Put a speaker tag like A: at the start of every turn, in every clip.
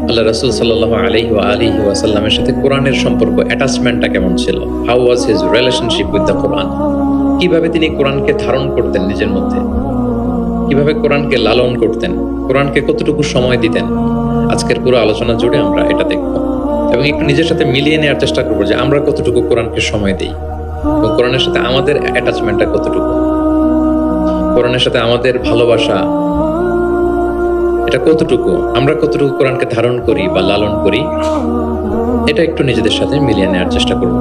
A: আল্লাহ রাসূল সাল্লাল্লাহু আলাইহি ওয়া আলিহি ওয়াসাল্লামের সাথে কোরআনের সম্পর্ক, অ্যাটাচমেন্টটা কেমন ছিল? How was his relationship with the Quran? কিভাবে তিনি কোরআনকে ধারণ করতেন নিজের মধ্যে, কিভাবে কোরআনকে লালন করতেন, কোরআনকে কতটুকু সময় দিতেন? আজকের পুরো আলোচনা জুড়ে আমরা এটা দেখব এবং একটু নিজের সাথে মিলিয়ে নেওয়ার চেষ্টা করবো যে আমরা কতটুকু কোরআনকে সময় দিই এবং কোরআনের সাথে আমাদের অ্যাটাচমেন্টটা কতটুকু, কোরআনের সাথে আমাদের ভালোবাসা এটা কতটুকু, আমরা কতটুকু কোরআনকে ধারণ করি বা লালন করি, এটা একটু নিজেদের সাথে মিলিয়ে নেওয়ার চেষ্টা করব।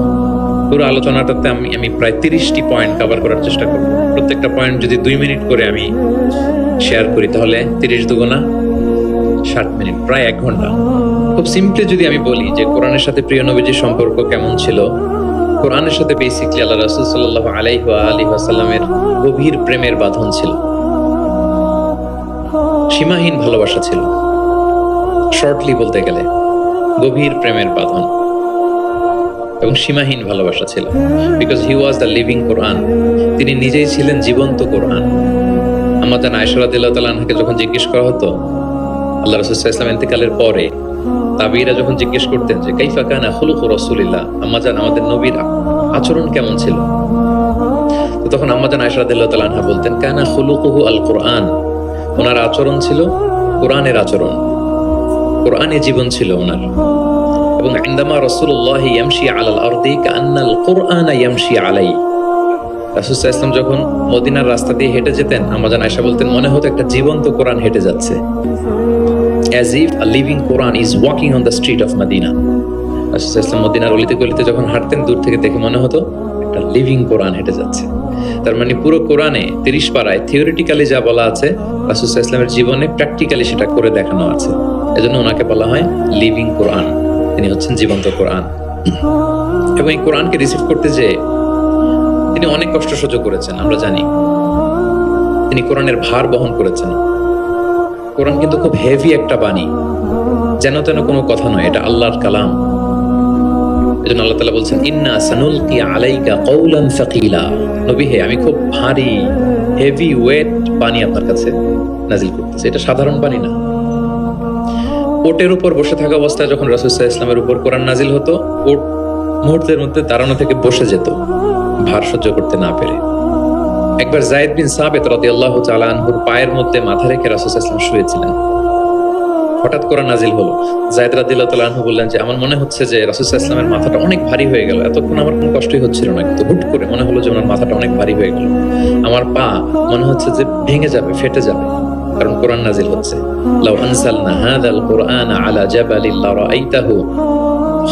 A: পুরো আলোচনাটাতে আমি প্রায় 30টি পয়েন্ট কভার করার চেষ্টা করব। প্রত্যেকটা পয়েন্ট যদি 2 মিনিট করে আমি শেয়ার করি তাহলে 30 দুগুণা 60 মিনিট, প্রায় 1 ঘন্টা। খুব সিম্পলি যদি আমি বলি যে কোরআনের সাথে প্রিয় নবীজির সম্পর্ক কেমন ছিল, কোরআনের সাথে বেসিকলি আল্লাহ রাসূল সাল্লাল্লাহু আলাইহি ওয়া আলিহি ওয়াসাল্লামের গভীর প্রেমের বাঁধন ছিল, সীমাহীন ভালোবাসা ছিল। শর্টলি বলতে গেলে গভীর প্রেমের বাঁধন এবং সীমাহীন ভালোবাসা ছিল, because he was the living কোরআন। তিনি নিজেই ছিলেন জীবন্ত কোরআন। আমাদের আয়েশা রাদিয়াল্লাহু তাআলা আনহাকে যখন জিজ্ঞেস করা হতো আল্লাহ রাসূল সাল্লাল্লাহু আলাইহি ওয়াসাল্লাম ইন্তেকালের পরে, তাবিঈরা যখন জিজ্ঞেস করতেন যে কাইফা কানা খুলুকু রাসূলিল্লাহ, আম্মাজান আমাদের নবীর আচরণ কেমন ছিল, তো তখন আম্মাজান আয়েশা রাদিয়াল্লাহু তাআলা আনহা বলতেন কানা খুলুকুহু আল কোরআন, ওনার আচরণ ছিল কোরআনের আচরণ, কোরআনে জীবন ছিল ওনার। এবং ইনদামা রাসূলুল্লাহ ইয়ামশি আলাল আরদি কাআন্নাল কুরআন ইয়ামশি আলাইহি, রাসূল সাল্লাল্লাহু আলাইহি ওয়াসাল্লাম যখন মদিনার রাস্তা দিয়ে হেঁটে যেতেন, আম্মাজান আয়েশা বলতেন মনে হতো একটা জীবন্ত কোরআন হেঁটে যাচ্ছে, as if a living Quran is walking on the street of Medina. রাসূল সাল্লাল্লাহু আলাইহি ওয়াসাল্লাম মদিনার অলিতে গলিতে যখন হাঁটতেন, দূর থেকে দেখে মনে হতো একটা লিভিং কোরআন হেঁটে যাচ্ছে। তার মানে পুরো কোরআনে 30 পারায় থিওরিটিক্যালি যা বলা আছে, রাসূল সাল্লাল্লাহু আলাইহি ওয়াসাল্লামের জীবনে প্র্যাকটিক্যালি সেটা করে দেখানো আছে। এজন্য ওনাকে বলা হয় লিভিং কোরআন, তিনি হচ্ছেন জীবন্ত কোরআন। এবং এই কোরআনকে রিসিভ করতে যে তিনি অনেক কষ্ট সহ্য করেছেন, আমরা জানি। তিনি কোরআনের ভার বহন করেছেন। কোরআন কিন্তু খুব হেভি একটা বাণী, যেন তেন কোনো কথা নয়, এটা আল্লাহর কালাম। এজন্য আল্লাহ তাআলা বলছেন ইন্না সানুলকি আলাইকা কওলান সাকিলা, নবী হে আমি খুব ভারী হেভি ওয়েট বাণী আপনার কাছে নাজিল করতেছি। এটা সাধারণ বাণী না। ওটের উপর বসে থাকা অবস্থায় যখন রাসূল সাল্লাল্লাহু আলাইহি ওয়াসাল্লামের উপর কোরআন নাজিল হতো, ওট মুহূর্তের মধ্যে দাঁড়ানো থেকে বসে যেত, ভার সহ্য করতে না পেরে। একবার যায়েদ বিন সাবিত রাদিয়াল্লাহু তাআলা আনহুর পায়ের মধ্যে মাথা রেখে রাসূল সাল্লাল্লাহু আলাইহি ওয়াসাল্লাম শুয়েছিলেন। হঠাৎ কোরআন নাজিল হলো। যায়েদ রাদিয়াল্লাহু তাআলা আনহু বললেন যে আমার মনে হচ্ছে যে রাসূল সাল্লাল্লাহু আলাইহি ওয়াসাল্লামের মাথাটা অনেক ভারী হয়ে গেল, এতক্ষণ আমার কোনো কষ্টই হচ্ছিল না, কিন্তু হুট করে মনে হলো যে ওনার মাথাটা অনেক ভারী হয়ে গেল, আমার পা মনে হচ্ছে যে ভেঙে যাবে, ফেটে যাবে, কারণ কোরআন নাজিল হচ্ছে। লাউ আনসালনা হাযাল কুরআনা আলা জাবালিন লারাআইতাহু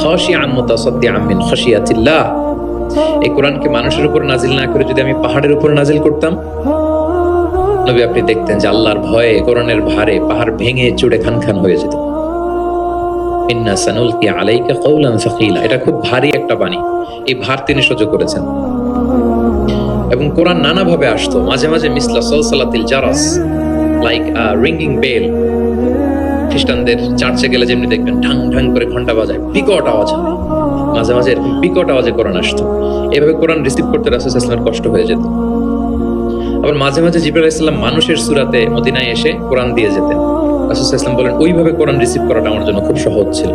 A: খাশিআন মুতাসাদ্দিআন মিন খাশিয়াতিল্লাহ, এই কোরআনকে মানুষের উপর নাজিল না করে যদি আমি পাহাড়ের উপর নাজিল করতাম, নবী আপনি দেখতেন যে আল্লাহর ভয়ে কোরআনের ভারে পাহাড় ভেঙে চুড়ে খান খান হয়ে যেত। ইন্না সানুলকি আলাইকা কওলান সাকিলা, এটা খুব ভারী একটা বাণী, এই ভার তিনি সহ্য করেছেন। এবং কোরআন নানা ভাবে আসতো, মাঝে মাঝে মিসলা সালসালাতিল জারাস, লাইক আ রিংগিং বেল। খ্রিস্টানদের চার্চে গেলে যেমনি দেখবেন ঢাং ঢাং করে ঘন্টা বাজায়, বিকট আওয়াজ হয়, মাঝে মাঝে এরকম বিকট আওয়াজে কোরআন আসতো। এভাবে কোরআন রিসিভ করতে রাসূল সাল্লাল্লাহু আলাইহি ওয়াসাল্লামের কষ্ট হয়ে যেত। আবার মাঝে মাঝে জিবরাইল আলাইহিস সালাম মানুষের সূরাতে মদিনায় এসে কোরআন দিয়ে যেতেন। রাসূল সাল্লাল্লাহু আলাইহি ওয়াসাল্লাম বলেন ওইভাবে কোরআন রিসিভ করাটা আমার জন্য খুব সহজ ছিল।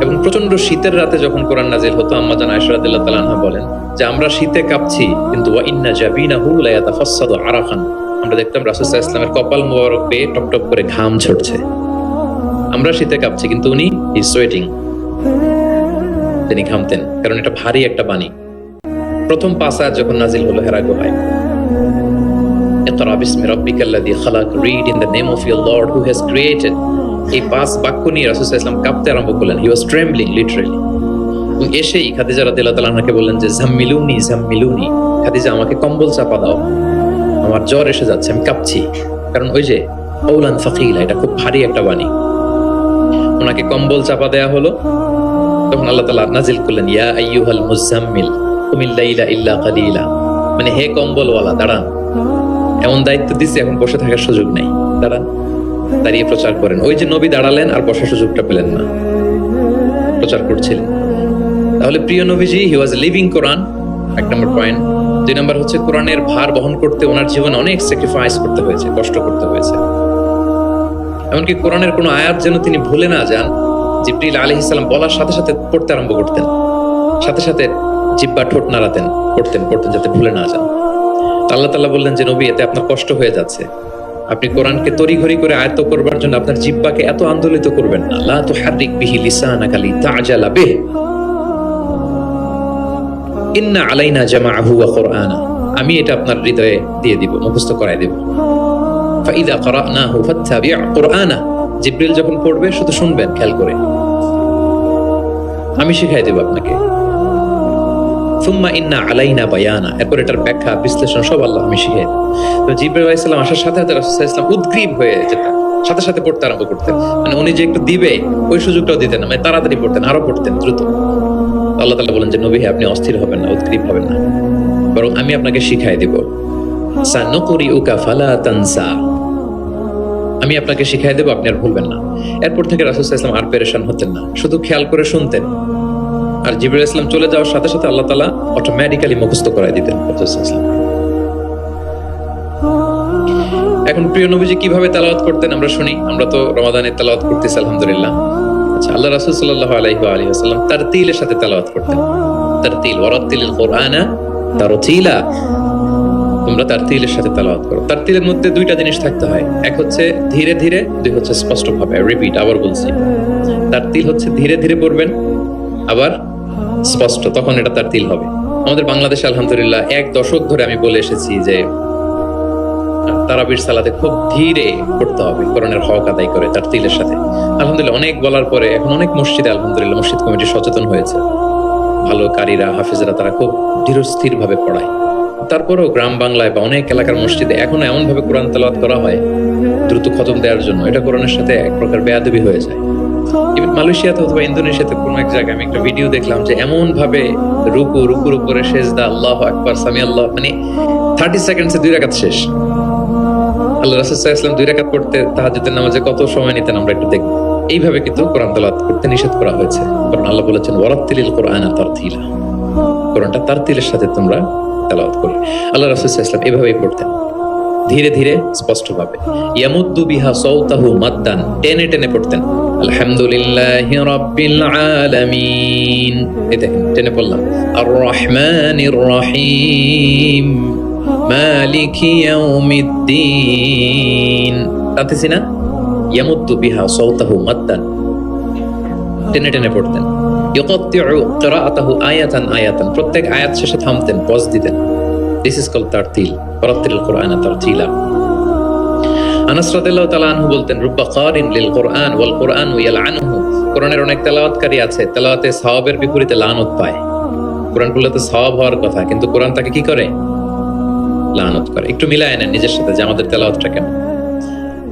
A: এবং প্রচন্ড শীতের রাতে যখন কোরআন নাজিল হতো, আম্মাজান আয়েশা রাদিয়াল্লাহু তাআলা আনহা বলেন যে আমরা শীতে কাঁপছি, কিন্তু ওয়া ইন্না জাবিনাহু লা ইয়াতাফাসসাদু আরাকান, আমরা দেখতাম রাসূল সাল্লাল্লাহু আলাইহি ওয়াসাল্লামের কপাল মোবারক বেয়ে টপ টপ করে ঘাম ঝরছে। আমরা শীতে কাঁপছি, কিন্তু উনি হি সোয়েটিং, তিনি ঘামতেন, কারণ এটা ভারী একটা বাণী। প্রথম 5 আয়াত যখন নাজিল হলো হেরা গুহায়, ইকরা বিসমি রাব্বিকাল্লাযী খালাক, read in the name of your Lord who has created, এই 5 বাক্য নিয়ে রাসূল সাল্লাল্লাহু আলাইহি ওয়াসাল্লাম কাঁপতে আরম্ভ করলেন। হি ওয়াজ ট্রেমবলিং লিটারালি। এবং এসেই খাদিজা রাদিয়াল্লাহু তাআলা আনহাকে বললেন যে জাম্মিলুনি জাম্মিলুনি, খাদিজা আমাকে কম্বল চাপা দাও, আমার জ্বর এসে যাচ্ছে, আমি কাঁপছি। কারণ ওই যে কওলান সাকিলা, এটা খুব ভারী একটা বাণী। ওনাকে কম্বল চাপা দেয়া হলো, তখন আল্লাহ তাআলা নাজিল করলেন ইয়া আইয়ুহাল মুজাম্মিল কুমিল লাইলা ইল্লা কালিলা, মানে হে কম্বলওয়ালা দাঁড়ান, এমন দায়িত্ব দিছি এখন বসে থাকার সুযোগ নেই, দাঁড়ান, দাঁড়িয়ে প্রচার করেন। ওই যে নবী দাঁড়ালেন আর বসার সুযোগটা পেলেন না, প্রচার করছিলেন। তাহলে প্রিয় নবীজি হি ওয়াজ লিভিং কোরআন, 1 নম্বর পয়েন্ট। 2 নম্বর হচ্ছে কোরআনের ভার বহন করতে ওনার জীবনে অনেক স্যাক্রিফাইস করতে হয়েছে, কষ্ট করতে হয়েছে। এমনকি কোরআনের কোনো আয়াত যেন তিনি ভুলে না যান, জিবরিল আলাইহিস সালাম বলার সাথে সাথে পড়তে আরম্ভ করতেন, সাথে সাথে জিহ্বা ঠোঁট নাড়াতেন, পড়তেন যাতে ভুলে না যান। আল্লাহ তাআলা বললেন যে নবী, এতে আপনার কষ্ট হয়ে যাচ্ছে, আপনি কোরআনকে তড়িঘড়ি করে আয়ত্ত করবার জন্য আপনার জিহ্বাকে এত আন্দোলিত করবেন না। লা তুহাররিক বিহি লিসানাকা লিতা'জালা বিহি ইন্না আলাইনা জামাআহু ওয়া কুরআনা, আমি এটা আপনার হৃদয়ে দিয়ে দিব, মুখস্থ করায় দেব। ফাইদা ক্বরানাহু ফাত্তাবি' কুরআনা, জিবরিল যখন পড়বে শুধু শুনবেন খেয়াল করে, আমি শিখাই দেব আপনাকে। সুম্মা ইন্না আলাইনা বায়ানা, এরপর এটার ব্যাখ্যা বিশ্লেষণ সব আল্লাহ আমি শিখাই দেব। তো জিবরিল আলাইহিস সালাম আসার সাথে সাথে রাসূল সাল্লাল্লাহু আলাইহি ওয়াসাল্লাম উদ্গ্রীব হয়ে যেতেন, সাথে সাথে পড়তে আরম্ভ করতেন। মানে উনি যে একটু দিবে ওই সুযোগটাও দিতেন না, মানে তাড়াতাড়ি পড়তেন, আরো পড়তেন দ্রুত। আল্লাহ তাআলা বলেন যে নবী, আপনি অস্থির হবেন না, উদ্গ্রীব হবেন না, বরং আমি আপনাকে শিখাই দেব। সানুকরিউকা ফালা তানসা, আমি আপনাকে শিখাই দেব, আপনি আর ভুলবেন না। এরপর থেকে রাসূল সাল্লাল্লাহু আলাইহি ওয়াসাল্লাম আর পেরেশান হতেন না, শুধু খেয়াল করে শুনতেন। আর জিবরিল আলাইহিস সালাম চলে যাওয়ার সাথে সাথে আল্লাহ তাআলা অটোমেটিক্যালি মুখস্থ করায় দিতেন রাসূল সাল্লাল্লাহু আলাইহি ওয়াসাল্লাম। এখন প্রিয় নবীজি কিভাবে তেলাওয়াত করতেন আমরা শুনি। আমরা তো রমাদানে তেলাওয়াত করতেছি আলহামদুলিল্লাহ। আচ্ছা, আল্লাহ রাসূল সাল্লাল্লাহু আলাইহি ওয়া আলিহি ওয়াসাল্লাম তারতিলের সাথে তেলাওয়াত করতেন। তারতিল, ওয়ারাতিলিল কুরআনা তারতিলা, তোমরা তারতিলের সাথে তেলাওয়াত করো। তারতিলের মধ্যে দুইটা জিনিস থাকতে হয়, এক হচ্ছে ধীরে ধীরে, দুই হচ্ছে স্পষ্টভাবে। রিপিট, আবার বলছি, তারতিল হচ্ছে ধীরে ধীরে পড়বেন, আবার স্পষ্ট, তখন এটা তারতিল হবে। আমাদের বাংলাদেশে আলহামদুলিল্লাহ 1 দশক ধরে আমি বলে এসেছি যে তারাবির সালাতে খুব ধীরে পড়তে হবে, কোরআনের হক আদায় করে তারতিলের সাথে। আলহামদুলিল্লাহ অনেক বলার পরে এখন অনেক মসজিদে আলহামদুলিল্লাহ মসজিদ কমিটি সচেতন হয়েছে, ভালো কারীরা, হাফেজরা, তারা খুব ধীরস্থির ভাবে পড়ায়। তারপরেও গ্রাম বাংলায় বা অনেক এলাকার মসজিদে এখনো এমন ভাবে কোরআন তেলাওয়াত করা হয় দ্রুত খতম দেওয়ার জন্য, এটা কোরআনের সাথে এক প্রকার বেয়াদবি হয়ে যায়। ইভেন মালয়েশিয়াতে অথবা ইন্দোনেশিয়াতে কোনো এক জায়গায় আমি একটা ভিডিও দেখলাম যে এমন ভাবে রুকুর উপরে সেজদা, আল্লাহু আকবার, সামি আল্লাহ, মানে 30 সেকেন্ডসে 2 রাকাত শেষ। আল্লাহ রাসূল সাল্লাল্লাহু আলাইহি ওয়াসাল্লাম 2 রাকাত পড়তে তাহাজ্জুদের নামাজে কত সময় নিতেন আমরা একটু দেখব। এইভাবে কিন্তু কোরআন তেলাওয়াত করতে নিষেধ করা হয়েছে, কারণ আল্লাহ বলেছেন ওয়ারাতিলিল কুরআনা তারতিলা, কোরআনটা তারতিলের সাথে তোমরা তেলাওয়াত করবে। আল্লাহ রাসূল সাল্লাল্লাহু আলাইহি ওয়াসাল্লাম এভাবেই পড়তেন, ধীরে ধীরে স্পষ্টভাবে। ইয়ামুদ্দু বিহা সাওতাহু মাদ্দান, টেনে টেনে পড়তেন। আলহামদুলিল্লাহি রাব্বিল আলামিন, এই দেখেন টেনে পড়লাম। আর রহমানির রহিম মালিকি ইয়াউমিদ্দিন, তাতেছি না? ইয়ামুদ্দু বিহা সাওতাহু মাদ্দান, টেনে টেনে পড়তেন। ইউকাত্তিউ কিরাআতাহু আয়াতান আয়াতান, প্রত্যেক আয়াত শেষে থামতেন, পজ দিতেন। দিস ইজ কল্ড তারতিল, ওয়ারাতিলিল কুরআনা তারতিলা। আনাস রাদিয়াল্লাহু তাআলা আনহু বলতেন, রুব্বা কারিন লিল কুরআন ওয়াল কুরআনু ইয়ালআনুহু, কোরআনের অনেক তেলাওয়াতকারী আছে, তেলাওয়াতে সওয়াবের বিপরীতে লানত পায়। কোরআন পড়লে সওয়াব হওয়ার কথা, কিন্তু কোরআন তাকে কি করে? লানত করে। একটু মিলায় নেন নিজের সাথে যে আমাদের তেলাওয়াতটা কেমন।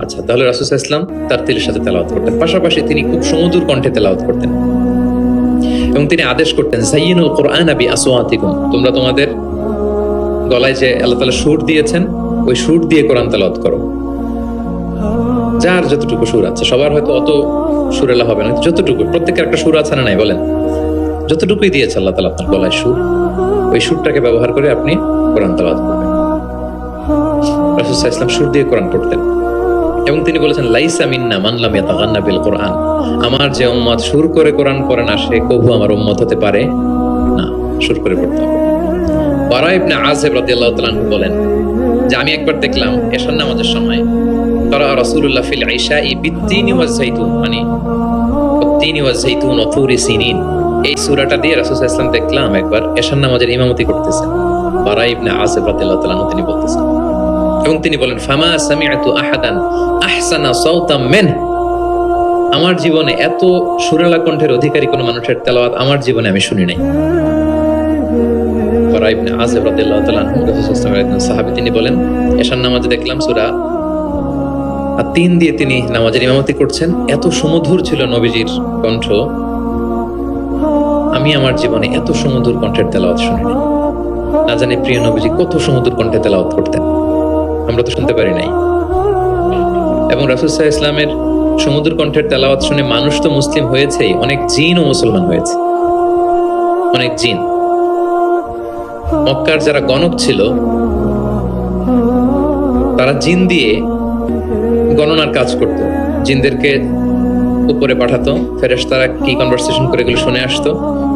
A: আচ্ছা, তাহলে রাসূল সাল্লাল্লাহু আলাইহি ওয়াসাল্লাম তারতিলের সাথে তেলাওয়াত করতেন, পাশাপাশি তিনি খুব সুমধুর কণ্ঠে তেলাওয়াত করতেন এবং তিনি আদেশ করতেন, যায়িনুল কুরআনা বিআসওয়াতিকুম, তোমরা তোমাদের গলায় যে আল্লাহ তাআলা সুর দিয়েছেন ওই সুর দিয়ে কোরআন তেলাওয়াত করো। যার যতটুকু সুর আছে, সবার হয়তো অত সুরেলা হবে না, যতটুকু, প্রত্যেকের একটা সুর আছে না নাই বলেন? যতটুকুই দিয়েছে আল্লাহ তাআলা আপনার গলায় সুর, ওই সুরটাকে ব্যবহার করে আপনি কোরআন তেলাওয়াত করবেন। রাসূল সাল্লাল্লাহু আলাইহি ওয়াসাল্লাম সুর দিয়ে কোরআন পড়তেন এবং তিনি বলেছেন, লাইসা মিন্না মান লাম ইয়াতাগান্না বিল কুরআন, আমার যে উম্মত সুর করে কোরআন পড়ে না সে কবু আমার উম্মত হতে পারে না, সুর করে পড়তে হবে। বারা ইবনে আযিব রাদিয়াল্লাহু তাআলা আনহু বলেন যে আমি একবার দেখলাম এশার নামাজের সময় তারা রাসূলুল্লাহ ফিল ইশাই বিত্তিনি ওয়াজ যাইতুন, মানে বিত্তিনি ওয়াজ যাইতুন ওয়া তুরি সিনিন, এই সূরাটা দিয়ে রাসূল সাল্লাল্লাহু আলাইহি ওয়াসাল্লাম দেখলাম একবার এশার নামাজের ইমামতি করতেছেন। বারা ইবনে আযিব রাদিয়াল্লাহু তাআলা আনহু তিনি বলতেছেন, এবং তিনি বলেন, ফামা সামি'তু আহাদান আহসানা সাওতাম মিন, আমার জীবনে এত সুরেলা কণ্ঠের অধিকারী কোন মানুষের তেলাওয়াত আমার জীবনে আমি শুনি নাই। বারা ইবনে আযিব রাদিয়াল্লাহু তাআলা আনহু রাসূল সাল্লাল্লাহু আলাইহি ওয়াসাল্লামের একজন সাহাবী, তিনি বলেন এশার নামাজে দেখলাম সূরা আত-তিন দিয়ে তিনি নামাজের ইমামতি করছেন, এত সুমধুর ছিল নবীজির কণ্ঠ, আমি আমার জীবনে এত সুমধুর কণ্ঠের তেলাওয়াত শুনি নাই। না জানি প্রিয় নবীজি কত সুমধুর কণ্ঠে তেলাওয়াত করতেন, আমরা তো শুনতে পারি নাই। এবং রাসূল সাল্লাল্লাহু আলাইহি ওয়াসাল্লামের সুমধুর কণ্ঠের তেলাওয়াত শুনে মানুষ তো মুসলিম হয়েছেই, অনেক জিনও মুসলমান হয়েছে, অনেক জিন। মক্কার যারা গণক ছিল তারা জিন দিয়ে গণনার কাজ করত, জিনদেরকে উপরে পাঠাতো, ফেরেশতারা কি কনভারসেশন করে এগুলো শুনে আসতো,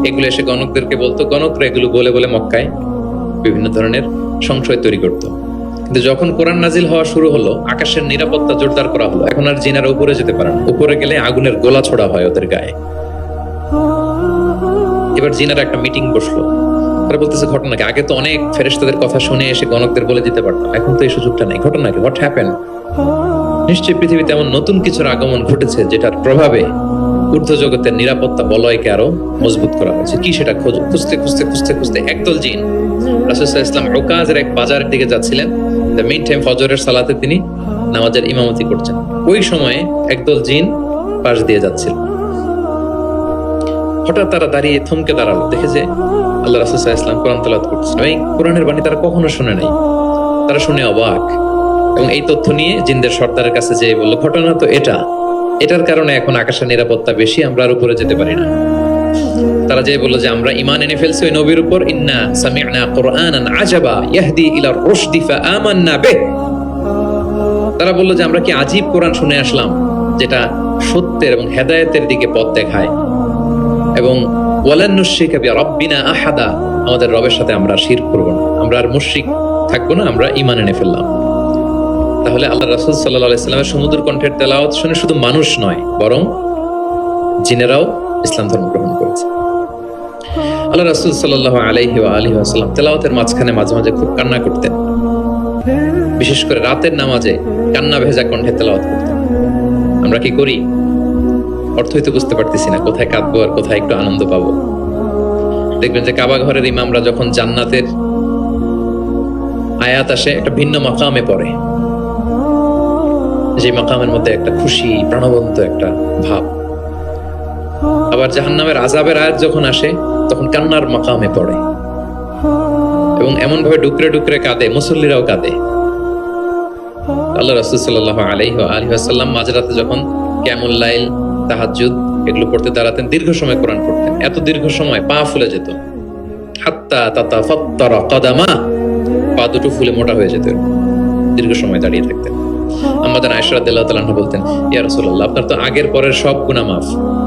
A: এগুলো এসে গণকদেরকে বলতো, গণকরা এগুলো বলে বলে মক্কায় বিভিন্ন ধরনের সংশয় তৈরি করতো। কিন্তু যখন কোরআন নাজিল হওয়া শুরু হলো, আকাশের নিরাপত্তা জোরদার করা হলো, এখন আর জিনারা উপরে যেতে পারে না। উপরে গেলে আগুনের গোলা ছোড়া হয় ওদের গায়ে। এবার জিনারা একটা মিটিং বসলো, তারা বলতেছে ঘটনা কি, আগে তো অনেক ফেরেশতাদের কথা শুনে এসে গণকদের বলে দিতে পারতাম, এখন তো এই সুযোগটা নেই, ঘটনা কি, হোয়াট হ্যাপেন? নিশ্চয়ই পৃথিবীতে এমন নতুন কিছুর আগমন ঘটেছে যেটার প্রভাবে ঊর্ধ্ব জগতের নিরাপত্তা বলয়কে আরো মজবুত করা হয়েছে। কি সেটা খুঁজতে খুঁজতে খুঁজতে খুঁজতে একদল জিন রাসূল সাল্লাল্লাহু আলাইহি ওয়াসাল্লাম উকাজের এক বাজারের দিকে যাচ্ছিলেন। দ্য মেইন টাইম ফজরের সালাতে তিনি নামাজের ইমামতি করছেন। ওই সময়ে একদল জিন পাশ দিয়ে যাচ্ছিল। হঠাৎ তারা দাঁড়িয়ে থমকে দাঁড়ালো, দেখে যে আল্লাহ রাসূল সাল্লাল্লাহু আলাইহি ওয়াসাল্লাম কোরআন তেলাওয়াত করতেছেন। এই কোরআনের বাণী তারা কখনো শুনে নাই, তারা শুনে অবাক। এবং এই তথ্য নিয়ে জিনদের সর্দারের কাছে যেয়ে বলল, ঘটনা তো এটার কারণে এখন আকাশের নিরাপত্তা বেশি, আমরা আর উপরে যেতে পারি না। তারা যেয়ে বলল যে আমরা ঈমান এনে ফেলছি ওই নবীর উপর, ইন্না সামি'না কুরআনান আজাবা ইয়াহদি ইলা রুশদি ফাআমান্না বিহি। তারা বলল যে আমরা কি আজীব কোরআন শুনে আসলাম যেটা সত্যের এবং হেদায়েতের দিকে পথ দেখায়, এবং ওয়ালান নুশরিকা বিরাব্বিনা আহাদা, আমাদের রবের সাথে আমরা শিরক করব না, আমরা আর মুশরিক থাকবো না, আমরা ঈমান এনে ফেললাম। তাহলে আল্লাহ রাসূল সাল্লাল্লাহু আলাইহি ওয়াসাল্লামের সুমধুর কণ্ঠের তেলাওয়াত শুনে শুধু মানুষ নয়, বরং জিনেরাও ইসলাম ধর্ম গ্রহণ করেছে। আল্লাহ রাসূল সাল্লাল্লাহু আলাইহি ওয়াসাল্লাম তেলাওয়াতের মাঝখানে মাঝে মাঝে খুব কান্না করতেন, বিশেষ করে রাতের নামাজে কান্না ভেজা কণ্ঠে তেলাওয়াত করতেন। আমরা কি করি? অর্থই তো বুঝতে পারতেছি না, কোথায় কাঁদবো আর কোথায় একটু আনন্দ পাবো। দেখবেন যে কাবা ঘরের ইমামরা যখন জান্নাতের আয়াত আসে, একটা ভিন্ন মাকামে পড়ে, যে মাকামের মধ্যে একটা খুশি প্রাণবন্ত একটা ভাব। আবার জাহান্নামের আযাবের আয়াত যখন আসে, তখন কান্নার মাকামে পড়ে এবং এমন ভাবে ডুকরে ডুকরে কাঁদে, মুসল্লিরাও কাঁদে। আল্লাহ রাসূল সাল্লাল্লাহু আলাইহি ওয়াসাল্লাম মাঝরাতে যখন কিয়ামুল লাইল, তাহাজ্জুদ এগুলো পড়তে দাঁড়াতেন, দীর্ঘ সময় কোরআন পড়তেন। এত দীর্ঘ সময় পা ফুলে যেত, হাত্তা তাতাফাত্তারা কাদামা, পা দুটো ফুলে মোটা হয়ে যেত দীর্ঘ সময় দাঁড়িয়ে থাকতেন। আমাদের আয়েশা রাদিয়াল্লাহু তাআলা আনহা বলতেন, ইয়া রাসূলুল্লাহ, আপনার তো আগের পরের সব গুনাহ মাফ,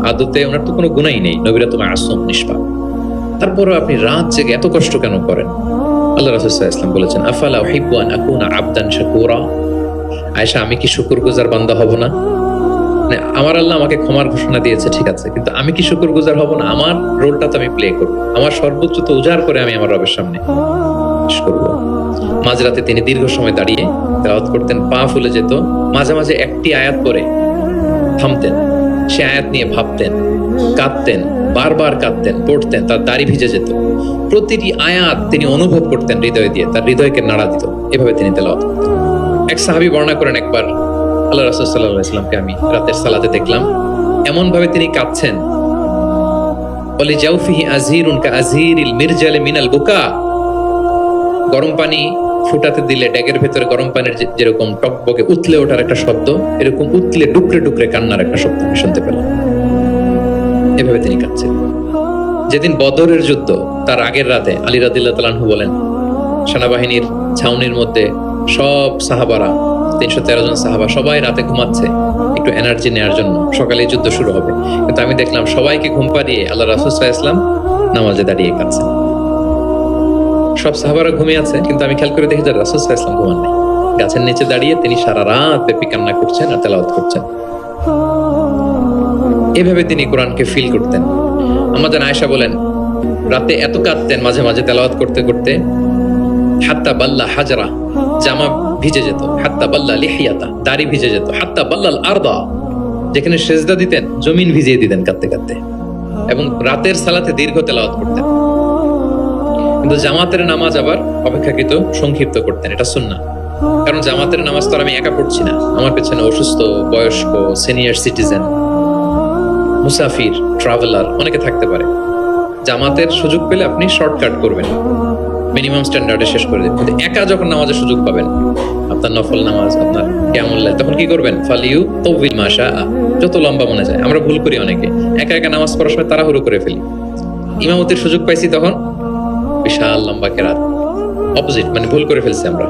A: আদতে ওনার তো কোনো গুনাহই নেই, নবীরা তো মাসুম নিষ্পাপ, তারপরেও আপনি রাত জেগে এত কষ্ট কেন করেন? আল্লাহ রাসূল সাল্লাল্লাহু আলাইহি ওয়াসাল্লাম বলেছেন, আফালা উহিব্বু আন আকুনা আবদান শাকুরা। আয়েশা, আমি কি শুকরগুজার বান্দা হব না? মানে আমার আল্লাহ আমাকে ক্ষমার ঘোষণা দিয়েছে, ঠিক আছে, কিন্তু আমি কি শুকরগুজার হব না? আমার রোলটা তো আমি প্লে করব, আমার সর্বোচ্চ তো উজাড় করে আমি আমার রবের সামনে পেশ করব। মাঝরাতে তিনি দীর্ঘ সময় দাঁড়িয়ে তেলাওয়াত করতেন, পা ফুলে যেত। মাঝে মাঝে একটি আয়াত পড়ে থামতেন, সে আয়াত নিয়ে ভাবতেন, কাঁদতেন, বারবার কাঁদতেন, পড়তেন, তার দাড়ি ভিজে যেত। প্রতিটি আয়াত তিনি অনুভব করতেন হৃদয় দিয়ে, তার হৃদয়কে নাড়া দিত। এভাবে তিনি তেলাওয়াত করতেন। এক সাহাবী বর্ণনা করেন, একবার আল্লাহ রাসূল সাল্লাল্লাহু আলাইহি ওয়াসাল্লামকে আমি রাতের সালাতে দেখলাম, এমন ভাবে তিনি কাঁদছেন, ওয়ালি জাওফিহি আযীরুন কাআযীরিল মিরজালি মিনাল বুকা। গরম পানি ফুটাতে দিলে ড্যাগের ভেতরে গরম পানির যেরকম টকবকে উতলে ওঠার একটা শব্দ, এরকম উতলে ডুকরে ডুকরে কান্নার একটা শব্দ আমি শুনতে পেলাম। এভাবে তিনি কাঁদছেন। যেদিন বদরের যুদ্ধ, তার আগের রাতে আলী রাদিয়াল্লাহু তাআলা আনহু বলেন, সেনাবাহিনীর ছাউনির মধ্যে সব সাহাবারা, 313 জন সাহাবা, সবাই রাতে ঘুমাচ্ছে একটু এনার্জি নেওয়ার জন্য, সকালে যুদ্ধ শুরু হবে। কিন্তু আমি দেখলাম সবাইকে ঘুম পাড়িয়ে আল্লাহ রাসূল সাল্লাল্লাহু আলাইহি ওয়াসাল্লাম নামাজে দাঁড়িয়ে কাঁদছেন। সব সাহাবারা ঘুমিয়ে আছে, কিন্তু আমি খেয়াল করে দেখি যে রাসূল সাল্লাল্লাহু আলাইহি ওয়াসাল্লাম ঘুমান নাই। গাছের নিচে দাঁড়িয়ে তিনি সারা রাত ব্যাপী কান্না করছেন আর তেলাওয়াত করছেন। এভাবে তিনি কোরআনকে ফিল করতেন। আমাদের আয়েশা বলেন, রাতে এত কাঁদতেন মাঝে মাঝে তেলাওয়াত করতে করতে, হাত্তা বাল্লা হাজরা, জামা ভিজে যেত, হাত্তা বাল্লা লিহিয়াতা, দাড়ি ভিজে যেত, হাত্তা বাল্লাল আরদা, যেখানে সেজদা দিতেন জমিন ভিজিয়ে দিতেন কাঁদতে কাঁদতে। এবং রাতের সালাতে দীর্ঘ তেলাওয়াত করতেন। কিন্তু জামাতের নামাজ আবার অপেক্ষাকৃত সংক্ষিপ্ত করতেন, এটা সুন্নাহ। কারণ জামাতের নামাজ তো আমি একা পড়ছি না, আমার পেছনে অসুস্থ, বয়স্ক, সিনিয়র সিটিজেন, মুসাফির, ট্রাভেলার অনেকে থাকতে পারে। জামাতের সুযোগ পেলে আপনি শর্টকাট করবেন, মিনিমাম স্ট্যান্ডার্ডে শেষ করে দেবেন। কিন্তু একা যখন নামাজের সুযোগ পাবেন, আপনার নফল নামাজ, আপনার কিয়ামুল লাইল, তখন কি করবেন? ফালিউ তাওবিল মাশা, যত লম্বা মনে যায়। আমরা ভুল করি অনেকে, একা একা নামাজ পড়ার সময় তাড়াহুড়ো করে ফেলি। ইমামতির সুযোগ পাইছি তখন বিশাল লম্বা কেরাত, অপোজিট, মানে ভুল করে ফেলছি আমরা।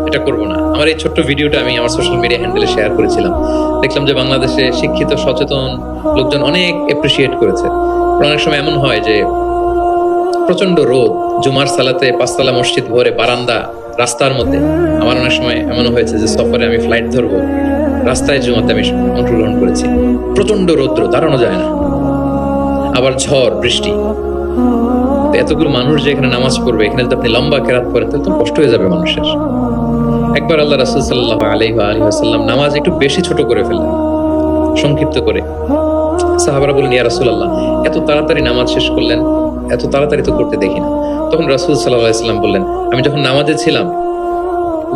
A: এটা করব না। আমার এই ছোট্ট ভিডিওটা আমি আমার সোশ্যাল মিডিয়া হ্যান্ডেলে শেয়ার করেছিলাম। দেখলাম যে বাংলাদেশে শিক্ষিত সচেতন লোকজন অনেক এপ্রিসিয়েট করেছে। অনেক সময় এমন হয় যে প্রচন্ড রোদ, জুমার সালাতে পাঁচতলা মসজিদ ভরে বারান্দা রাস্তার মধ্যে। আমার অনেক সময় এমন হয়েছে যে সফরে আমি ফ্লাইট ধরবো, রাস্তায় জুমাতে আমি অংশগ্রহণ করেছি। প্রচন্ড রৌদ্র, দাঁড়ানো যায় না, আবার ঝড় বৃষ্টি। এতগুলো মানুষ যে এখানে নামাজ পড়বে, এখানে যদি আপনি লম্বা কেরাত করেন তাহলে তো কষ্ট হয়ে যাবে মানুষের। একবার আল্লাহ রাসূল সাল্লাল্লাহু আলাইহি ওয়াসাল্লাম নামাজ একটু বেশি ছোট করে ফেললেন, সংক্ষিপ্ত করে। সাহাবারা বললেন, ইয়া রাসূলুল্লাহ, এত তাড়াতাড়ি নামাজ শেষ করলেন, এত তাড়াতাড়ি তো করতে দেখি না। তখন রাসূল সাল্লাল্লাহু আলাইহি ওয়াসাল্লাম বললেন, আমি যখন নামাজে ছিলাম,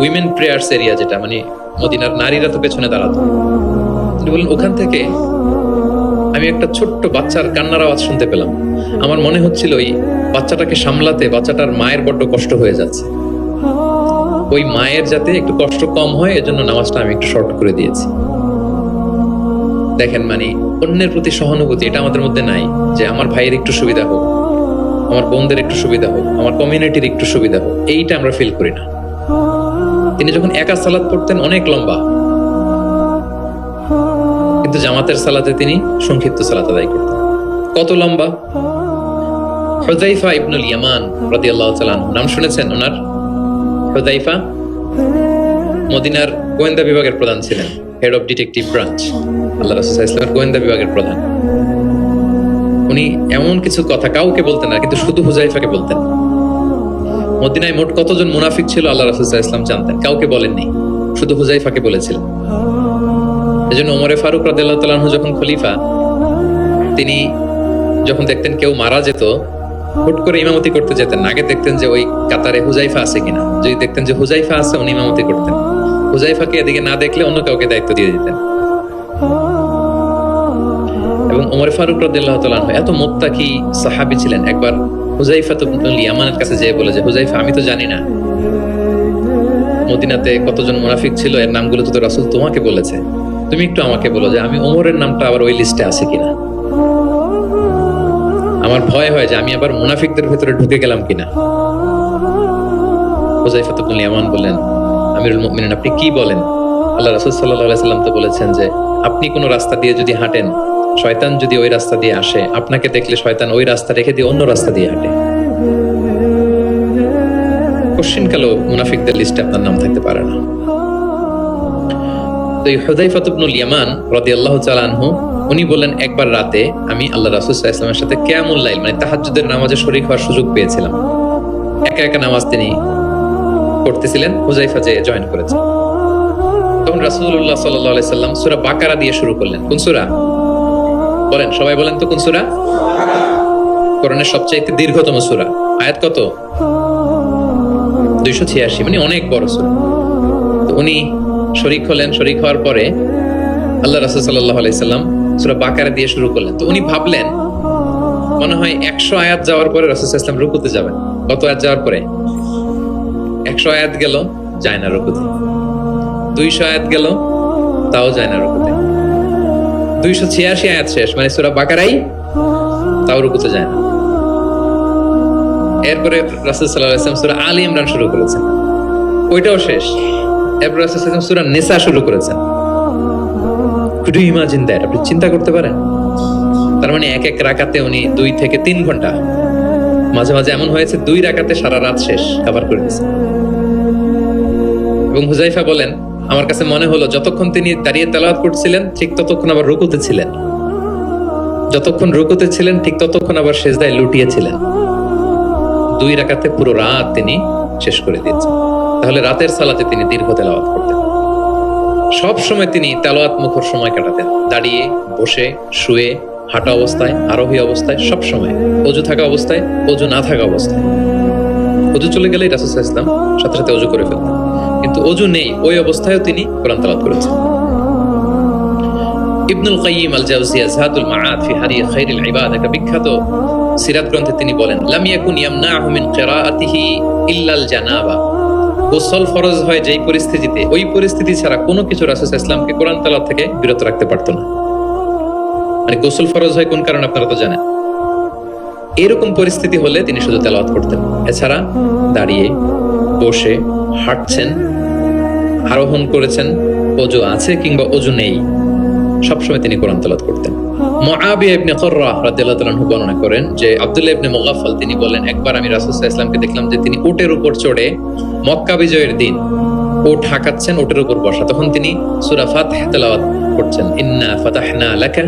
A: উইমেন প্রেয়ার্স এরিয়া, যেটা মানে মদিনার নারীরা তো পেছনে দাঁড়াতো, তিনি বললেন ওখান থেকে আমি একটা ছোট্ট বাচ্চার কান্নার আওয়াজ শুনতে পেলাম। আমার মনে হচ্ছিল ওই বাচ্চাটাকে সামলাতে বাচ্চাটার মায়ের বড্ড কষ্ট হয়ে যাচ্ছে, ওই মায়ের যাতে একটু কষ্ট কম হয় এজন্য নামাজটা আমি একটু শর্ট করে দিয়েছি। দেখেন, মানে অন্যের প্রতি সহানুভূতি এটা আমাদের মধ্যে নাই, যে আমার ভাইয়ের একটু সুবিধা হোক, আমার বোনদের একটু সুবিধা হোক, আমার কমিউনিটির একটু সুবিধা হোক, এইটা আমরা ফিল করি না। তিনি যখন একা সালাত পড়তেন অনেক লম্বা, কিন্তু জামাতের সালাতে তিনি সংক্ষিপ্ত সালাত আদায় করতেন। কত লম্বা? হুযায়ফা ইবনুল ইয়ামান রাদিয়াল্লাহু তাআলা আনহু, নাম শুনেছেন ওনার? হুযায়ফা মদিনার গোয়েন্দা বিভাগের প্রধান ছিলেন, হেড অফ ডিটেকটিভ ব্রাঞ্চ, আল্লাহ রাসূল সাল্লাল্লাহু আলাইহি ওয়াসাল্লামের গোয়েন্দা বিভাগের প্রধান। উনি এমন কিছু কথা কাউকে বলতেন না, কিন্তু শুধু হুযায়ফাকে বলতেন। মদিনায় মোট কতজন মুনাফিক ছিল আল্লাহ রাসূল সাল্লাল্লাহু আলাইহি ওয়াসাল্লাম জানতেন, কাউকে বলেননি, শুধু হুযায়ফাকে বলেছিলেন। এজন্য ওমরে ফারুক রাদিয়াল্লাহু তাআলা আনহু যখন খলিফা, তিনি যখন দেখতেন কেউ মারা যেত, হুট করে ইমামতি করতে যেতেন। আগে দেখতেন যে ওই কাতারে হুযায়ফা আছে কিনা, যদি দেখতেন যে হুযায়ফা আছে উনি ইমামতি করতেন, হুযায়ফাকে এদিকে না দেখলে অন্য কাউকে দায়িত্ব দিয়ে দিতেন। এবং ওমর ফারুক রাদিয়াল্লাহু তাআলা আনহু এত মুত্তাকি সাহাবী ছিলেন, একবার হুযায়ফা ইবনুল ইয়ামানের কাছে যেয়ে বলে যে, হুযায়ফা, আমি তো জানি না মদিনাতে কতজন মুনাফিক ছিল, এর নামগুলো তো রাসূল তোমাকে বলেছে, তুমি একটু আমাকে বলো যে আমি ওমরের নামটা আবার ওই লিস্টে আছে কিনা। আমার ভয় হয় যে আমি আবার মুনাফিকদের ভেতরে ঢুকে গেলাম কিনা। হুযায়ফা ইবনুল ইয়ামান বললেন, আমিরুল মুমিনিন, আপনি কি বলেন? আল্লাহ রাসূল সাল্লাল্লাহু আলাইহি ওয়াসাল্লাম তো বলেছেন যে আপনি কোন রাস্তা দিয়ে যদি হাঁটেন, শয়তান যদি ওই রাস্তা দিয়ে আসে, আপনাকে দেখলে শয়তান ওই রাস্তা রেখে দিয়ে অন্য রাস্তা দিয়ে হাঁটে। কোশ্চিনকালেও মুনাফিকদের লিস্টে আপনার নাম থাকতে পারে না। তো এই হুযায়ফা ইবনুল ইয়ামান রাদিয়াল্লাহু তাআলা আনহু, উনি বলেন, একবার রাতে আমি আল্লাহ রাসূল সাল্লাল্লাহু আলাইহি ওয়াসাল্লামের সাথে কিয়ামুল লাইল মানে তাহাজ্জুদের নামাজে শরীক হওয়ার সুযোগ পেয়েছিলাম। একা একা নামাজ তিনি করতেছিলেন, হুযায়ফা যে জয়েন করেছে। তখন রাসূলুল্লাহ সাল্লাল্লাহু আলাইহি সাল্লাম সূরা বাকারা দিয়ে শুরু করলেন। কোন সূরা? বলেন, সবাই বলেন তো কোন সূরা? কোরআনের সবচেয়ে দীর্ঘতম সূরা। আয়াত কত? 286, মানে অনেক বড় সূরা। তো উনি শরীক হলেন, শরীক হওয়ার পরে আল্লাহ রাসূল সাল্লাল্লাহু আলাইহি সাল্লাম সূরা বাকারা দিয়ে শুরু করলেন। তো উনি ভাবলেন মনে হয় 100 আয়াত যাওয়ার পরে রাসূল সাল্লাল্লাহু আলাইহি সাল্লাম রুকুতে যাবেন। কত আয়াত যাওয়ার পরে? 100 আয়াত গেল, যায় না রুকুতে। 200 আয়াত গেল, তাও যায় না রুকুতে। 286 আয়াত শেষ, মানে সূরা বাকারাই, তাও রুকুতে যায় না। এরপরে রাসূল সাল্লাল্লাহু আলাইহি ওয়াসাল্লাম সূরা আলী ইমরান শুরু করেছেন, ওইটাও শেষ। এরপর রাসূল সাল্লাল্লাহু আলাইহি ওয়াসাল্লাম সূরা নিসা শুরু করেছেন। Could you imagine that? আপনি চিন্তা করতে পারেন? তার মানে এক এক রাকাতে উনি 2 থেকে 3 ঘন্টা, মাঝে মাঝে এমন হয়েছে 2 রাকাতে সারা রাত শেষ কভার করে দিয়েছেন। এবং হুযায়ফা বলেন, আমার কাছে মনে হলো যতক্ষণ তিনি দাঁড়িয়ে তেলাওয়াত করছিলেন ঠিক ততক্ষণ আবার রুকুতে ছিলেন, যতক্ষণ রুকুতে ছিলেন ঠিক ততক্ষণ আবার সিজদায় লুটিয়েছিলেন। 2 রাকাতে পুরো রাত তিনি শেষ করে দিয়েছেন। তাহলে রাতের সালাতে তিনি দীর্ঘ তেলাওয়াত করতেন। সব সময় তিনি তেলাওয়াত মুখর সময় কাটাতেন, দাঁড়িয়ে, বসে, শুয়ে, হাঁটা অবস্থায়, আরোহী অবস্থায়, সব সময়। ওযু থাকা অবস্থায়, ওযু না থাকা অবস্থায়। ওযু চলে গেলেই রাসূল সাল্লাল্লাহু আলাইহি ওয়াসাল্লাম সাথে সাথে ওযু করে ফেলতেন, কিন্তু ওযু নেই ওই অবস্থায়ও তিনি কোরআন তেলাওয়াত করেছেন। ইবনুল কাইয়িম আল জাওজিয়া যাতুল মাআদ ফি হাদি খায়রিল ইবাদ, একটা বিখ্যাত সিরাত গ্রন্থে তিনি বলেন, লাম ইয়াকুন ইয়ামনাহু মিন কিরাআতিহি ইল্লাল জানাবা। গোসল ফরজ হয় যেই পরিস্থিতিতে, ওই পরিস্থিতি ছাড়া কোনো কিছু রাসূল সাল্লাল্লাহু আলাইহি ওয়াসাল্লামকে কোরআন তেলাওয়াত থেকে বিরত রাখতে পারত না। মানে গোসল ফরজ হয় কোন কারণে আপনারা তো জানেন। এরকম পরিস্থিতি হলে তিনি শুধু তেলাওয়াত করতেন। এছাড়া দাঁড়িয়ে, বসে, হাঁটছেন, আরোহণ করেছেন, অজু আছে কিংবা অজু নেই, সবসময় তিনি কোরআন তেলাওয়াত করতেন। মুআবিয়া ইবনে কুররা রাদিয়াল্লাহু তাআলা আনহু বর্ণনা করেন যে আব্দুল্লাহ ইবনে মুগাফফাল তিনি বলেন, একবার আমি রাসূল সাল্লাল্লাহু আলাইহি ওয়াসাল্লামকে দেখলাম যে তিনি উটের উপর চড়ে মক্কা বিজয়ের দিন উট হাঁকাচ্ছেন, উটের উপর বসা, তখন তিনি সূরা ফাতহ তেলাওয়াত করছেন, ইন্না ফাতাহনা লাকা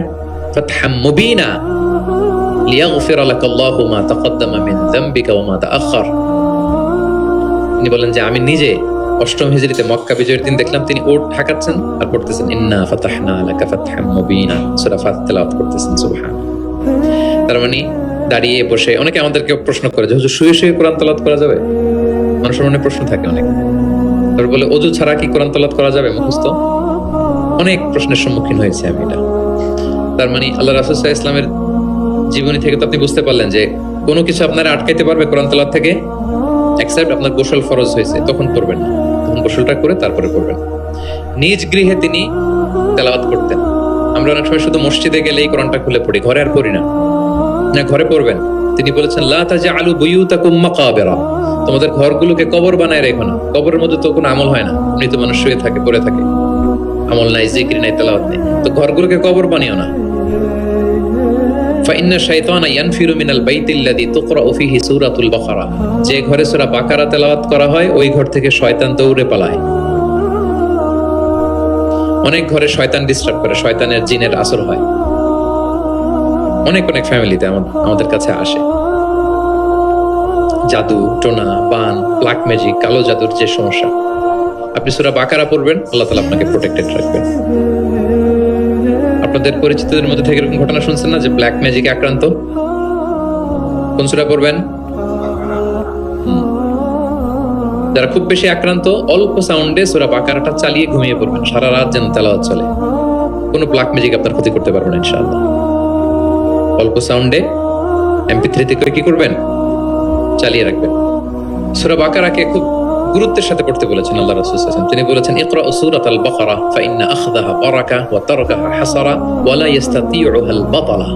A: ফাতহাম মুবিনা লিয়াগফিরা লাকাল্লাহু মা তাকদ্দামা মিন যামবিকা ওয়া মা তাআখার। তিনি বলেন যে আমি নিজে অষ্টম হিজরিতে মক্কা বিজয়ের দিন দেখলাম তিনি উট হাঁকাচ্ছেন আর পড়তেছেন ইন্না ফাতাহনা লাকা ফাতহাম মুবিনা, সূরা ফাতহ তেলাওয়াত করতেছেন। সুবহানাল্লাহ। তার মানে দাঁড়িয়ে বসে, অনেকে আমাদেরকে প্রশ্ন করে যে হুজুর শুয়ে শুয়ে কোরআন তেলাওয়াত করা যাবে? মানুষের মনে প্রশ্ন থাকে অনেক। তারপর বলে অজু ছাড়া কি কোরআন তেলাওয়াত করা যাবে মুখস্থ? অনেক প্রশ্নের সম্মুখীন হয়েছে আমি এটা। তার মানে আল্লাহ রাসূল সাল্লাল্লাহু আলাইহি ওয়াসাল্লামের জীবনী থেকে তো আপনি বুঝতে পারলেন যে কোনো কিছু আপনারা আটকাইতে পারবে কোরআন তেলাওয়াত থেকে, এক্সেপ্ট আপনার গোসল ফরজ হয়েছে তখন করবেন না, তখন গোসলটা করে তারপরে করবেন। নিজ গৃহে তিনি তেলাওয়াত করতেন। আমরা অনেক সময় শুধু মসজিদে গেলেই কোরআনটা খুলে পড়ি, ঘরে আর পড়ি না। না, ঘরে পড়বেন। তিনি বলেছেন লা তাজআলু বুয়ুতাকুম মাকাবিরা, তোমাদের ঘরগুলোকে কবর বানায় রেখো না। কবরের মধ্যে তো কোনো আমল হয় না, মৃত মানুষ শুয়ে থাকে, পড়ে থাকে, আমল নাই, জিকির নাই, তেলাওয়াত নেই, তো ঘরগুলোকে কবর বানিও না। ফাইন্না শাইতানা ইয়ানফিরু মিনাল বাইতিল্লাযী তুকরাউ ফীহি সূরাতুল বাকারা, যে ঘরে সূরা বাকারা তেলাওয়াত করা হয় ওই ঘর থেকে শয়তান দৌড়ে পালায়। অনেক ঘরে শয়তান ডিস্টার্ব করে, শয়তানের জিনের আসর হয়। অনেক অনেক ফ্যামিলিতে আমাদের কাছে আসে জাদু টোনা, বান, ব্ল্যাক ম্যাজিক, কালো জাদুর যে সমস্যা। আপনি সূরা বাকারা পড়বেন, আল্লাহ তাআলা আপনাকে প্রোটেক্টেড রাখবেন। আপনাদের পরিচিতদের মধ্যে থেকে এরকম ঘটনা শুনছেন না যে ব্ল্যাক ম্যাজিকে আক্রান্ত? কোন সূরা পড়বেন? যারা খুব বেশি আক্রান্ত অল্প সাউন্ডে সূরা বাকারাটা চালিয়ে ঘুমিয়ে পড়বেন, সারা রাত যেন তেলাওয়াত চলে। কোনো ব্ল্যাক ম্যাজিক আপনার ক্ষতি করতে পারবে না ইনশাআল্লাহ। অল্প সাউন্ডে MP3 থেকে কি করবেন? চালিয়ে রাখবেন। সূরা বাকারাকে খুব গুরুত্বের সাথে পড়তে বলেছেন আল্লাহ রাসূল সাল্লাল্লাহু আলাইহি ওয়াসাল্লাম। তিনি বলেছেন ইকরা সূরাতাল বাকারা ফাইন্না আখযাহা বারাকা ওয়া তারকাহা হাসারা ওয়া লা ইস্তাতিউহাল বাতালা।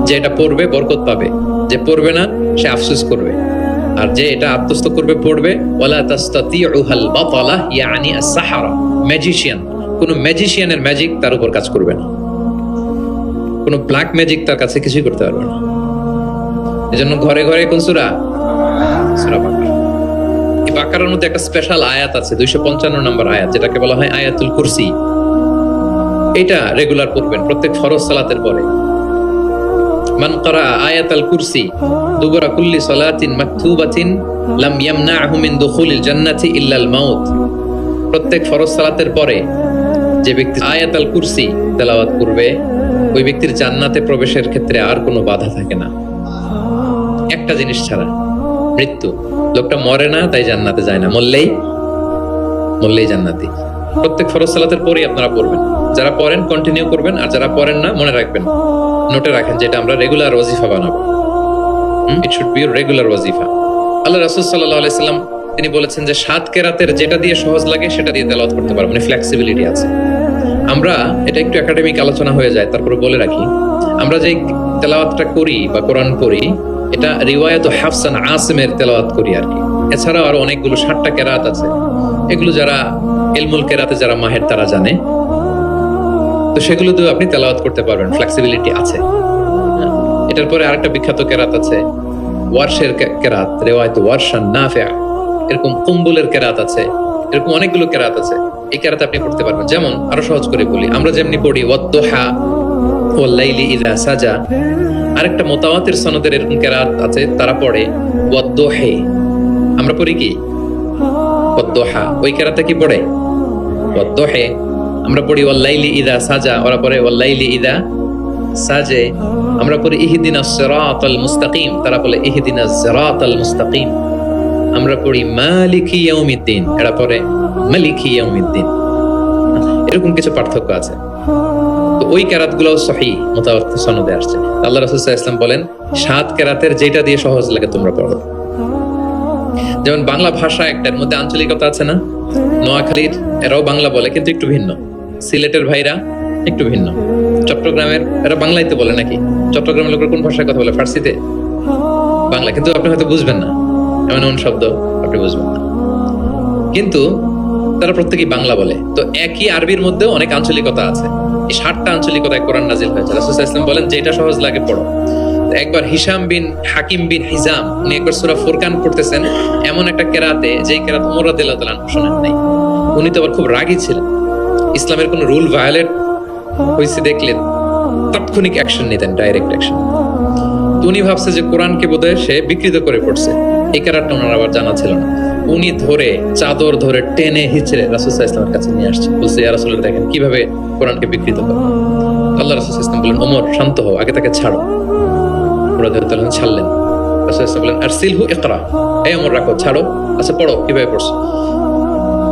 A: যে এটা পড়বে বরকত পাবে, যে পড়বে না সে আফসোস করবে। আর যে এটা আত্মস্থ করবে পড়বে, ওয়ালা তাস্তাতিউহাল বাতালা ইয়ানি আস-সাহারা, ম্যাজিশিয়ান, কোন ম্যাজিশিয়ানের ম্যাজিক তার উপর কাজ করবে না, কোন ব্ল্যাক ম্যাজিক তার কাছে কিছুই করতে পারবে না। এজন্য ঘরে ঘরে কোন সূরা? সূরা বাকারা। এই বাকারার মধ্যে একটা স্পেশাল আয়াত আছে, 255 নম্বর আয়াত, যেটাকে বলা হয় আয়াতুল কুরসি। এটা রেগুলার পড়বেন প্রত্যেক ফরজ সালাতের পরে। মান ক্বারা আয়াতাল কুরসি দুবরা কুল্লি সালাতিন মাকতুবাতিন লাম ইয়ামনাহু মিন দুখুলিল জান্নাতি ইল্লাল মাউত। প্রত্যেক ফরজ সালাতের পরে যে ব্যক্তি আয়াতুল কুরসি তেলাওয়াত করবে ওই ব্যক্তির জান্নাতে প্রবেশের ক্ষেত্রে আর কোনো বাধা থাকে না, একটা জিনিস ছাড়া, মৃত্যু। লোকটা মরে না তাই জান্নাতে যায় না, মরলেই জান্নাতি। প্রত্যেক ফরজ সালাতের পরেই আপনারা পড়বেন। যারা পড়েন কন্টিনিউ করবেন, আর যারা পড়েন না মনে রাখবেন, নোটে রাখেন, যেটা আমরা রেগুলার ওয়াজিফা বানাবো। ইট শুড বি রেগুলার ওয়াজিফা। আল্লাহ রাসূল সাল্লাল্লাহু আলাইহি সাল্লাম তিনি বলেছেন যে 7 কেরাতের যেটা দিয়ে সহজ লাগে সেটা দিয়ে তেলাওয়াত করতে পারবেন, মানে ফ্লেক্সিবিলিটি আছে। আমরা এটা একটু একাডেমিক আলোচনা হয়ে যায়, তারপরে বলে রাখি, আমরা যে তেলাওয়াতটা করি বা কোরআন পড়ি এটা রিওয়ায়াত হাফসান আসিমের তেলাওয়াত করি আর কি। এছাড়াও আরো অনেকগুলো 60টা কেরাত আছে, এগুলো যারা ইলমুল কেরাতে যারা মাহের তারা জানে, তো সেগুলো দিয়ে আপনি তেলাওয়াত করতে পারবেন, ফ্লেক্সিবিলিটি আছে। এটার পরে আরেকটা বিখ্যাত কেরাত আছে ওয়ারশের কেরাত, রিওয়ায়াত ওয়ারশান নাফিআ, এরকম কুম্বুলের কেরাত আছে, এরকম অনেকগুলো কেরাত আছে। এই কেরাত আপনি পড়তে পারবেন। যেমন আরো সহজ করে বলি, আমরা যেমনি পড়ি ওয়াদ-দুহা ওয়াল লাইলি ইযা সাজা, আরেকটা মুতাওয়াতির সনদের এরকম কেরাত আছে, তারা পড়ে ওয়াদ-দুহি। আমরা পড়ি কি ওয়াদ-দুহা, ওই কেরাতে কি পড়ে ওয়াদ-দুহি। আমরা পড়ি ওয়াল লাইলি ইযা সাজা, ওরা পড়ে ওয়াল লাইলি ইযা সাজে। আমরা পড়ি ইহদিনাস সিরাতাল মুস্তাকিম, তারা বলে ইহদিনাস সিরাতাল মুস্তাকিম। আমরা পড়ি মালিকি ইয়াউমিদ্দিন, এরা পড়ে মালিকি ইয়াউমিদ্দিন। এরকম কিছু পার্থক্য আছে। তো ওই কেরাতগুলোও সহিহ মুতাওয়াত্তির সনদে আসছে। আল্লাহ রাসূল সাল্লাল্লাহু আলাইহি ওয়াসাল্লাম বলেন 7 কেরাতের যেটা দিয়ে সহজ লাগে তোমরা পড়ো। যেমন বাংলা ভাষা একটার মধ্যে আঞ্চলিকতা আছে না, নোয়াখালীর এরাও বাংলা বলে কিন্তু একটু ভিন্ন, সিলেটের ভাইরা একটু ভিন্ন, চট্টগ্রামের এরা বাংলাইতে বলে নাকি, চট্টগ্রামের লোকের কোন ভাষায় কথা বলে? ফার্সিতে, বাংলা, কিন্তু আপনি হয়তো বুঝবেন না, এমন এমন শব্দ আপনি বুঝবেন না। কিন্তু তারা প্রত্যেকেই বাংলা বলে। তো একই আরবির মধ্যেও অনেক আঞ্চলিকতা আছে। এই 60টা আঞ্চলিকতায় কোরআন নাজিল হয়েছে। রাসূল সাল্লাল্লাহু আলাইহি ওয়াসাল্লাম বলেন যেটা সহজ লাগে পড়ো। একবার হিশাম বিন হাকিম বিন হিজাম উনি একবার সূরা ফুরকান পড়তেছেন এমন একটা কেরাতে, যেই কেরাত ওমর রাদিয়াল্লাহু তাআলা আনহু শোনেন নাই। উনি তো আবার খুব রাগী ছিলেন, ইসলামের কোন রুল ভায়োলেট হয়েছে দেখলেন তাৎক্ষণিক অ্যাকশন নিতেন, ডাইরেক্ট অ্যাকশন। উনি ভাবছে যে কোরআনকে বোধহয় সে বিকৃত করে পড়ছে, এই কারণটা ওনার আবার জানা ছিল না। উনি ধরে চাদর ধরে টেনে হিচড়ে রাসূল সাল্লাল্লাহু আলাইহি ওয়াসাল্লামের কাছে নিয়ে আসছে, বলছে ইয়া রাসূলুল্লাহ দেখেন কিভাবে কোরআনকে বিকৃত করে। আল্লাহ রাসূল সাল্লাল্লাহু আলাইহি ওয়াসাল্লাম বলেন ওমর শান্ত হও, আগে তাকে ছাড়ো। ওমর রাদিয়াল্লাহু তাআলা ছাড়লেন। রাসূল সাল্লাল্লাহু আলাইহি ওয়াসাল্লাম বলেন আরসিলহু ইকরা, এই ওমর রাখো, ছাড়ো, আচ্ছা পড়ো কিভাবে পড়ছো।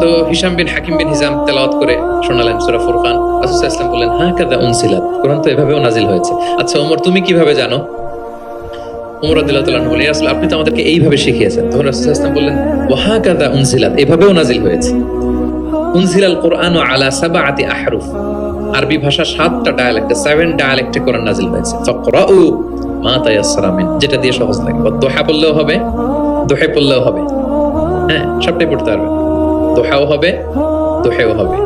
A: তো হিশাম বিন হাকিম বিন হিজাম তেলাওয়াত করে শোনালেন সূরা ফুরকান। রাসূল সাল্লাল্লাহু আলাইহি ওয়াসাল্লাম বললেন হাকাযা উনসিলাত, কোরআন তো এভাবেও নাজিল হয়েছে। আচ্ছা ওমর তুমি কিভাবে জানো? ওমর রাদিয়াল্লাহু তাআলা বলেন ইয়া রাসূল আপনি তো আমাদেরকে এইভাবে শিখিয়েছেন। তখন রাসূল সাল্লাল্লাহু আলাইহি ওয়াসাল্লাম বললেন ওয়া হাকাযা উনসিলাত, এভাবেও নাজিল হয়েছে। উনজিলাল কুরআনু আলা সাবআতি আহরুফ, আরবি ভাষা 7টা ডায়ালেক্টে, 7 ডায়ালেক্টে কোরআন নাজিল হয়েছে। ফাকরাউ মা তায়াসসারা মিন, যেটা দিয়ে সহজ লাগে। দোহা পড়লেও হবে, দোহে পড়লেও হবে, হ্যাঁ সবটাই পড়তে পারবে। দোহাও হবে, দোহেও হবে।